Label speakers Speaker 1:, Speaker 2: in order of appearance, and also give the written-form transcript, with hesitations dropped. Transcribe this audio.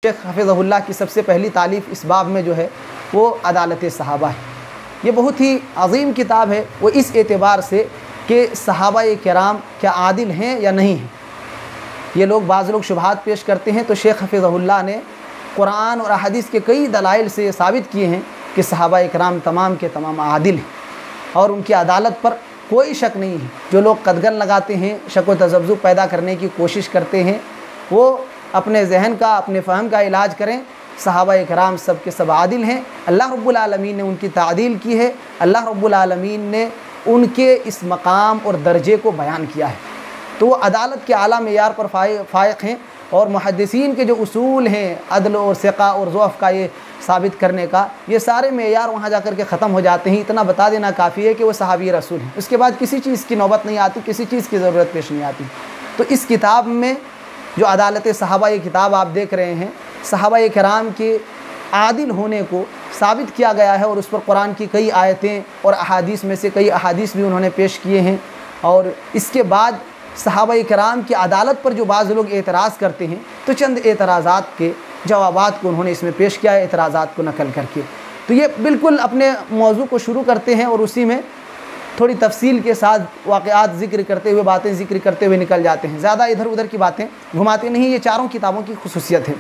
Speaker 1: शेख हफ़िज़हुल्लाह की सबसे पहली तालीफ़ इस बाब में जो है वो अदालत सहाबा है। ये बहुत ही अज़ीम किताब है, वो इस एतबार से कि सहाबाए किराम क्या आदिल हैं या नहीं हैं। ये लोग बाज़ लोग शुबहात पेश करते हैं, तो शेख हफ़िज़हुल्लाह ने कुरान और अहादीस के कई दलाइल से साबित किए हैं कि सहाबाए किराम तमाम के तमाम आदिल हैं और उनकी अदालत पर कोई शक नहीं है। जो लोग कदगन लगाते हैं, शक व तज़ब्ज़ुब पैदा करने की कोशिश करते हैं, वो अपने जहन का, अपने फ़हम का इलाज करें। सहाबाए किराम सब के सब आदिल हैं। अल्लाह रब्बुल आलमीन ने उनकी तादील की है। अल्लाह रब्बुल आलमीन ने उनके इस मकाम और दर्जे को बयान किया है, तो वो अदालत के आला मेयार पर फ़ाइक़ हैं। और मुहद्दिसीन के जो उसूल हैं अदल और सिक़ा और ज़ुअफ़ का ये साबित करने का, ये सारे मेयार वहाँ जाकर के ख़त्म हो जाते हैं। इतना बता देना काफ़ी है कि वो सहाबी रसूल हैं। उसके बाद किसी चीज़ की नौबत नहीं आती, किसी चीज़ की ज़रूरत पेश नहीं आती। तो इस किताब में जो अदालत सहाबा ये किताब आप देख रहे हैं, सहाबाए किराम के आदिल होने को साबित किया गया है और उस पर कुरान की कई आयतें और अहादीस में से कई अहादीस भी उन्होंने पेश किए हैं। और इसके बाद सहाबाए किराम की अदालत पर जो बाज़ लोग एतराज़ करते हैं, तो चंद एतराज़ात के जवाबात को उन्होंने इसमें पेश किया है, एतराज़ात को नकल करके। तो ये बिल्कुल अपने मौजू को शुरू करते हैं और उसी में थोड़ी तफसील के साथ वाक़यात ज़िक्र करते हुए, बातें ज़िक्र करते हुए निकल जाते हैं। ज़्यादा इधर उधर की बातें घुमाते नहीं। ये चारों किताबों की खुसूसियत है।